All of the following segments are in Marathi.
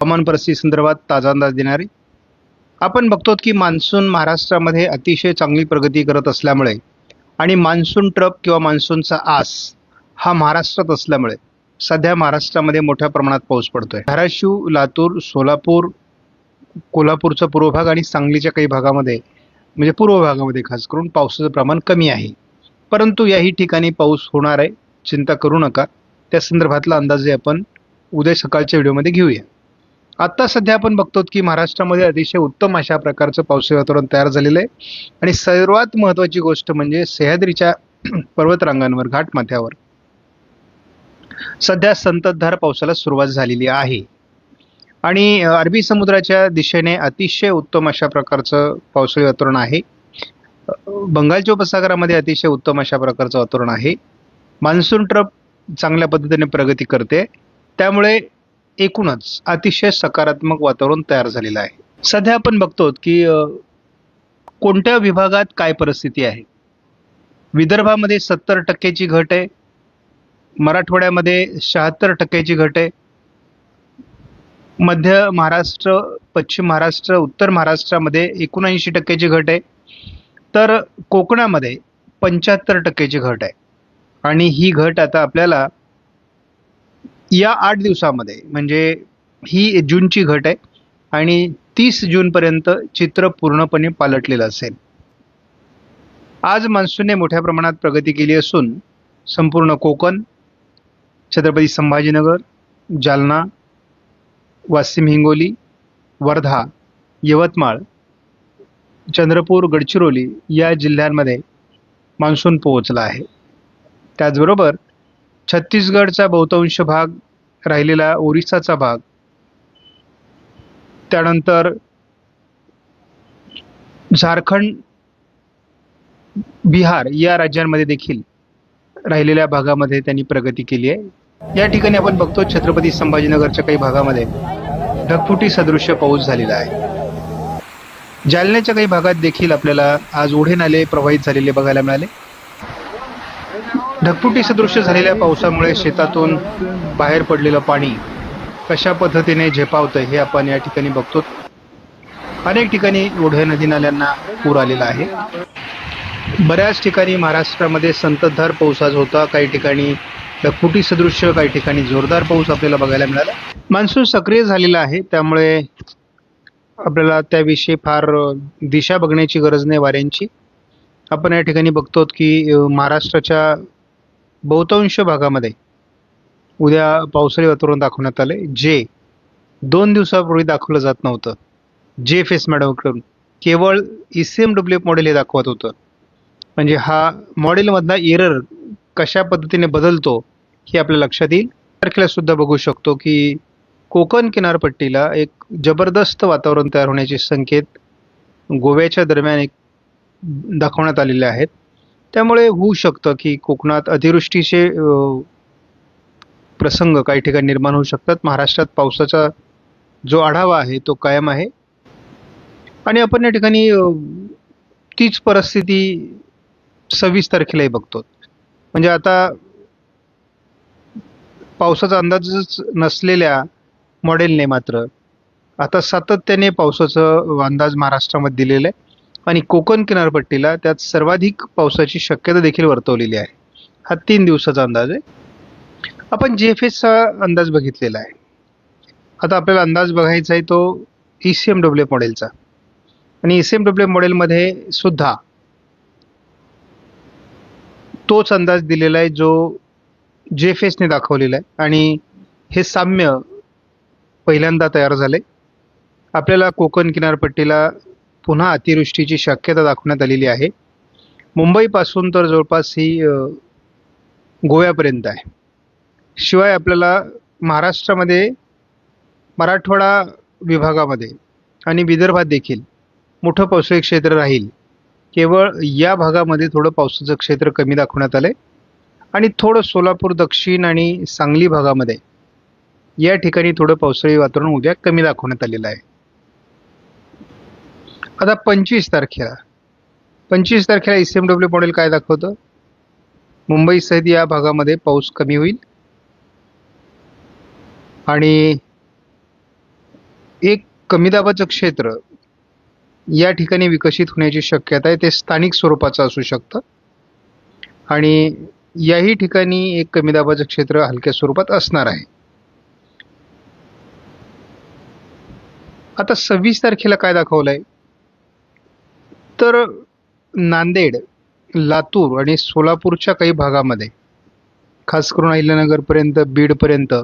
हवामान परिस्थिती संदर्भात ताजा अंदाज देणारे आपण बघतो की मान्सून महाराष्ट्रामध्ये अतिशय चांगली प्रगती करत असल्यामुळे आणि मान्सून ट्रप किंवा मान्सूनचा आस हा महाराष्ट्रात असल्यामुळे सध्या महाराष्ट्रामध्ये मोठ्या प्रमाणात पाऊस पडतोय. धाराशिव, लातूर, सोलापूर, कोल्हापूरचा पूर्व भाग आणि सांगलीच्या काही भागामध्ये म्हणजे पूर्व भागामध्ये खास करून पावसाचं प्रमाण कमी आहे. परंतु याही ठिकाणी पाऊस होणार आहे, चिंता करू नका. त्या संदर्भातला अंदाज आपण उद्या सकाळच्या व्हिडिओमध्ये घेऊया. आता सध्या आपण बघतो की महाराष्ट्रामध्ये अतिशय उत्तम अशा प्रकारचं पावसाळी वातावरण तयार झालेलं आहे आणि सर्वात महत्त्वाची गोष्ट म्हणजे सह्याद्रीच्या पर्वतरांगांवर, घाटमाथ्यावर सध्या संततधार पावसाला सुरुवात झालेली आहे आणि अरबी समुद्राच्या दिशेने अतिशय उत्तम अशा प्रकारचं पावसाळी वातावरण आहे. बंगालच्या उपसागरामध्ये अतिशय उत्तम अशा प्रकारचं वातावरण आहे. मान्सून ट्रप चांगल्या पद्धतीने प्रगती करते, त्यामुळे एकूणच अतिशय सकारात्मक वातावरण तयार झालेलं आहे. सध्या आपण बघतो की कोणत्या विभागात काय परिस्थिती आहे. विदर्भामध्ये 70% घट आहे, मराठवाड्यामध्ये 76% घट आहे, मध्य महाराष्ट्र, पश्चिम महाराष्ट्र, उत्तर महाराष्ट्रामध्ये 79% घट आहे, तर कोकणामध्ये 75% घट आहे. आणि ही घट आता आपल्याला या 8 दिवसामध्ये म्हणजे ही जूनची घट आहे आणि 30 जूनपर्यंत चित्र पूर्णपणे पालटलेलं असेल. आज मान्सूनने मोठ्या प्रमाणात प्रगती केली असून संपूर्ण कोकण, छत्रपती संभाजीनगर, जालना, वाशिम, हिंगोली, वर्धा, यवतमाळ, चंद्रपूर, गडचिरोली या जिल्ह्यांमध्ये मान्सून पोहोचला आहे. त्याचबरोबर छत्तीसगडचा बहुतांश भाग, राहिलेला ओरिसाचा भाग, त्यानंतर झारखंड, बिहार या राज्यांमध्ये देखील राहिलेल्या भागामध्ये त्यांनी प्रगती केली आहे. या ठिकाणी आपण बघतो छत्रपती संभाजीनगरच्या काही भागामध्ये ढगफुटी सदृश्य पाऊस झालेला आहे. जालन्याच्या काही भागात देखील आपल्याला आज ओढे नाले प्रवाहित झालेले बघायला मिळाले. ढगफुटी सदृश्य झालेल्या पावसामुळे शेतातून बाहेर पडलेलं पाणी कशा पद्धतीने झेपावतं हे आपण या ठिकाणी बघतो. अनेक ठिकाणी ओढे नदी नाल्यांना पूर आलेला आहे. बऱ्याच ठिकाणी महाराष्ट्रामध्ये संततधार पाऊस आज होता. काही ठिकाणी ढगफुटी सदृश्य, काही ठिकाणी जोरदार पाऊस आपल्याला बघायला मिळाला. मान्सून सक्रिय झालेला आहे, त्यामुळे आपल्याला त्याविषयी फार दिशा बघण्याची गरज नाही वाऱ्यांची. आपण या ठिकाणी बघतो की महाराष्ट्राच्या बहुतांश भागामध्ये उद्या पावसाळी वातावरण दाखवण्यात आले, जे 2 दिवसापूर्वी दाखवलं जात नव्हतं. JFS मॉडेलकडून केवळ ECMWF मॉडेल हे दाखवत होतं. म्हणजे हा मॉडेलमधला एरर कशा पद्धतीने बदलतो हे आपल्या लक्षात येईल. तारखेला सुद्धा बघू शकतो की कोकण किनारपट्टीला एक जबरदस्त वातावरण तयार होण्याचे संकेत गोव्याच्या दरम्यान एक दाखवण्यात आलेले आहेत. त्यामुळे होऊ शकतं की कोकणात अतिवृष्टीचे प्रसंग काही ठिकाणी निर्माण होऊ शकतात. महाराष्ट्रात पावसाचा जो आढावा आहे तो कायम आहे आणि आपण या ठिकाणी तीच परिस्थिती 26 तारखेलाही बघतो. म्हणजे आता पावसाचा अंदाजच नसलेल्या मॉडेलने मात्र आता सातत्याने पावसाचा अंदाज महाराष्ट्रामध्ये दिलेला आहे आणि कोकण किनारपट्टीला त्यात सर्वाधिक पावसाची शक्यता देखील वर्तवलेली आहे. हा 3 दिवसाचा अंदाज आहे. आपण JFSचा अंदाज बघितलेला आहे. आता आपल्याला अंदाज बघायचा आहे तो ECMWF मॉडेलचा आणि ECMWF मॉडेलमध्ये सुद्धा तोच अंदाज दिलेला आहे जो JFSने दाखवलेला आहे आणि हे साम्य पहिल्यांदा तयार झाले. आपल्याला कोकण किनारपट्टीला पुन्हा अतिवृष्टीची शक्यता दाखवण्यात आलेली आहे. मुंबईपासून तर जवळपास ही गोव्यापर्यंत आहे. शिवाय आपल्याला महाराष्ट्रामध्ये मराठवाडा विभागामध्ये आणि विदर्भात देखील मोठं पावसाळी क्षेत्र राहील. केवळ या भागामध्ये थोडं पावसाचं क्षेत्र कमी दाखवण्यात आलं आहे आणि थोडं सोलापूर दक्षिण आणि सांगली भागामध्ये या ठिकाणी थोडं पावसाळी वातावरण उद्या कमी दाखवण्यात आलेलं आहे. आता 25 तारखेला ECMWF मॉडेल काय दाखवतं? मुंबईसहित या भागामध्ये पाऊस कमी होईल आणि एक कमी दाबाचं क्षेत्र या ठिकाणी विकसित होण्याची शक्यता आहे. ते स्थानिक स्वरूपाचं असू शकतं आणि याही ठिकाणी एक कमी दाबाचं क्षेत्र हलक्या स्वरूपात असणार आहे. आता 26 तारखेला काय दाखवलंय, तर नांदेड, लातूर आणि सोलापूरच्या काही भागामध्ये, खास करून अहिल्यानगरपर्यंत, बीडपर्यंत,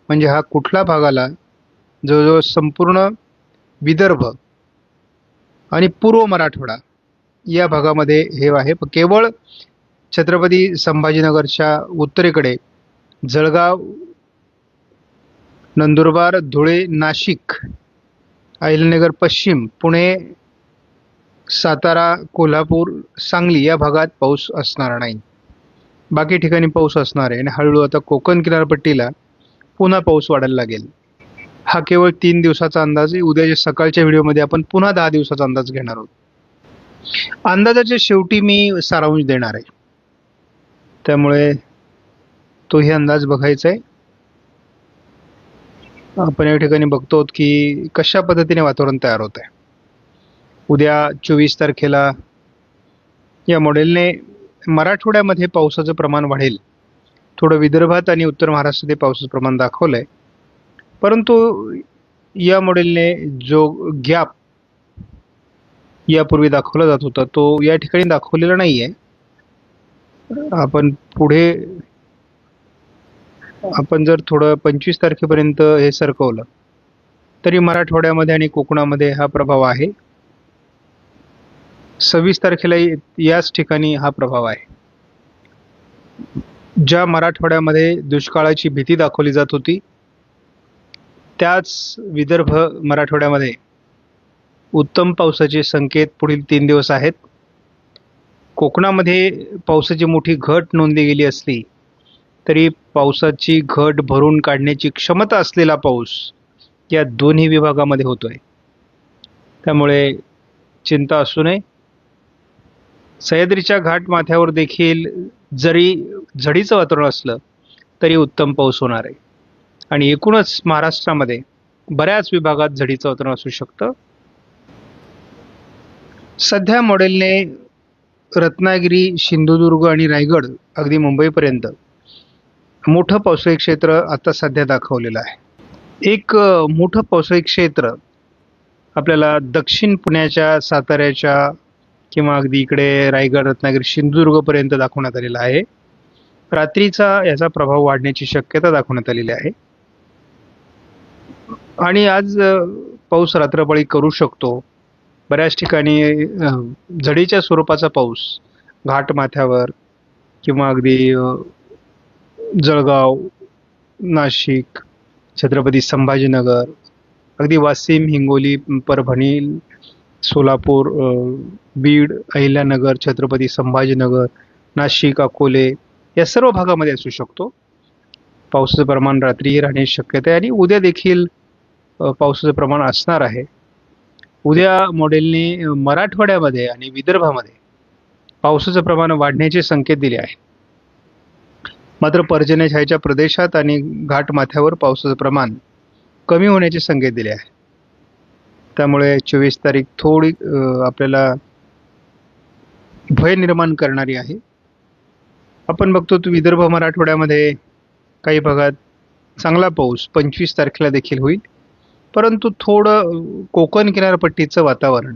म्हणजे हा कुठला भाग आला, जवळजवळ संपूर्ण विदर्भ आणि पूर्व मराठवाडा या भागामध्ये हे आहे. केवळ छत्रपती संभाजीनगरच्या उत्तरेकडे जळगाव, नंदुरबार, धुळे, नाशिक, अहिल्यानगर पश्चिम, पुणे, सातारा, कोल्हापूर, सांगली या भागात पाऊस असणार नाही. बाकी ठिकाणी पाऊस असणार आहे आणि हळूहळू आता कोकण किनारपट्टीला पुन्हा पाऊस वाढायला लागेल. हा केवळ 3 दिवसाचा अंदाज आहे. उद्याच्या सकाळच्या व्हिडिओमध्ये आपण पुन्हा 10 दिवसाचा अंदाज घेणार आहोत. अंदाजाच्या शेवटी मी सारांश देणार आहे, त्यामुळे तोही अंदाज बघायचा आहे. आपण या ठिकाणी बघतो की कशा पद्धतीने वातावरण तयार होत आहे. उद्या 24 तारखेला या मॉडेलने मराठवाड्यामध्ये पावसाचं प्रमाण वाढेल. थोडं विदर्भात आणि उत्तर महाराष्ट्रामध्ये पावसाचं प्रमाण दाखवलंय, परंतु या मॉडेलने जो गॅप यापूर्वी दाखवला जात होता तो या ठिकाणी दाखवलेला नाहीये. आपण जर थोडं 25 तारखेपर्यंत हे सरकवलं तरी मराठवाड्यामध्ये आणि कोकणामध्ये हा प्रभाव आहे. 26 तारखेला याच ठिकाणी हा प्रभाव आहे. ज्या मराठवाड्यामध्ये दुष्काळाची भीती दाखवली जात होती, त्याच विदर्भ मराठवाड्यामध्ये उत्तम पावसाचे संकेत पुढील 3 दिवस आहेत. कोकणामध्ये पावसाची मोठी घट नोंदली गेली असली तरी पावसाची घट भरून काढण्याची क्षमता असलेला पाऊस या दोन्ही विभागामध्ये होतोय. त्यामुळे चिंता असू नये. सह्याद्रीच्या घाट माथ्यावर देखील जरी झडीचं वातावरण असलं तरी उत्तम पाऊस होणार आहे आणि एकूणच महाराष्ट्रामध्ये बऱ्याच विभागात झडीचं वातावरण असू शकतं. सध्या मॉडेलने रत्नागिरी, सिंधुदुर्ग आणि रायगड अगदी मुंबईपर्यंत मोठं पावसाळी क्षेत्र आता सध्या दाखवलेलं आहे. एक मोठं पावसाळी क्षेत्र आपल्याला दक्षिण पुण्याच्या, साताऱ्याच्या किंवा अगदी इकडे रायगड, रत्नागिरी, सिंधुदुर्गपर्यंत दाखवण्यात आलेला आहे. रात्रीचा याचा प्रभाव वाढण्याची शक्यता दाखवण्यात आलेली आहे आणि आज पाऊस रात्रपाळी करू शकतो. बऱ्याच ठिकाणी झडीच्या स्वरूपाचा पाऊस घाटमाथ्यावर किंवा अगदी जळगाव, नाशिक, छत्रपती संभाजीनगर, अगदी वाशिम, हिंगोली, परभणी, सोलापूर, बीड, अहिल्यानगर, छत्रपती संभाजीनगर, नाशिक, अकोले या सर्व भागामध्ये असू शकतो. पावसाचं प्रमाण रात्रीही राहण्याची शक्यता आहे आणि उद्या देखील पावसाचं प्रमाण असणार आहे. उद्या मॉडेलने मराठवाड्यामध्ये आणि विदर्भामध्ये पावसाचं प्रमाण वाढण्याचे संकेत दिले आहेत. मात्र पर्जन्यछायेच्या प्रदेशात आणि घाटमाथ्यावर पावसाचं प्रमाण कमी होण्याचे संकेत दिले आहेत. त्यामुळे 24 तारीख थोडी आपल्याला भय निर्माण करणारी आहे. आपण बघतो तो विदर्भ मराठवाड्यामध्ये काही भागात चांगला पाऊस 25 तारखेला देखील होईल, परंतु थोडं कोकण किनारपट्टीचं वातावरण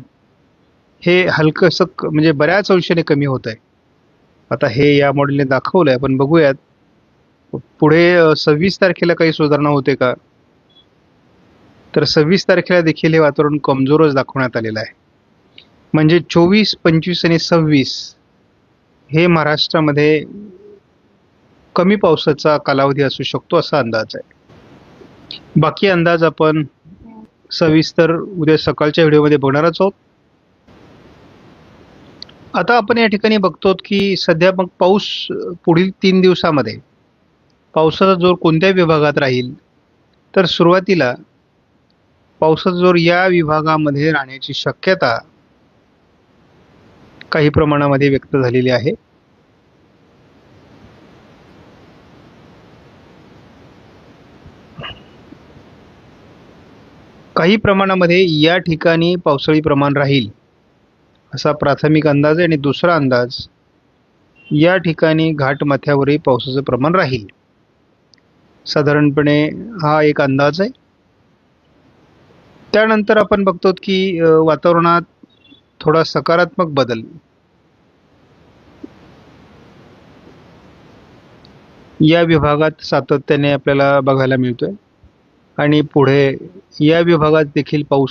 हे हलकंसं म्हणजे बऱ्याच अंशाने कमी होत आहे. आता हे या मॉडेलने दाखवलंय. आपण बघूयात पुढे 26 तारखेला काही सुधारणा होते का, तर 26 तारखेला देखील हे वातावरण कमजोरच दाखवण्यात आलेलं आहे. म्हणजे 24, 25 आणि 26 हे महाराष्ट्रामध्ये कमी पावसाचा कालावधी असू शकतो असा अंदाज आहे. बाकी अंदाज आपण सविस्तर उद्या सकाळच्या व्हिडिओमध्ये बघणारच आहोत. आता आपण या ठिकाणी बघतो की सध्या मग पाऊस पुढील 3 दिवसामध्ये पावसाचा जोर कोणत्या विभागात राहील, तर सुरुवातीला पावसाचा जोर या विभागामध्ये राहण्याची शक्यता काही प्रमाणामध्ये व्यक्त झालेली आहे. काही प्रमाणामध्ये या ठिकाणी पावसाळी प्रमाण राहील असा प्राथमिक अंदाज आहे. आणि दुसरा अंदाज, या ठिकाणी घाटमाथ्यावरही पावसाचं प्रमाण राहील. साधारणपणे हा एक अंदाज आहे. त्यानंतर आपण बघतो की वातावरणात थोडा सकारात्मक बदल या विभागात सातत्याने आपल्याला बघायला मिळतोय. आणि पुढे या विभागात देखील पाऊस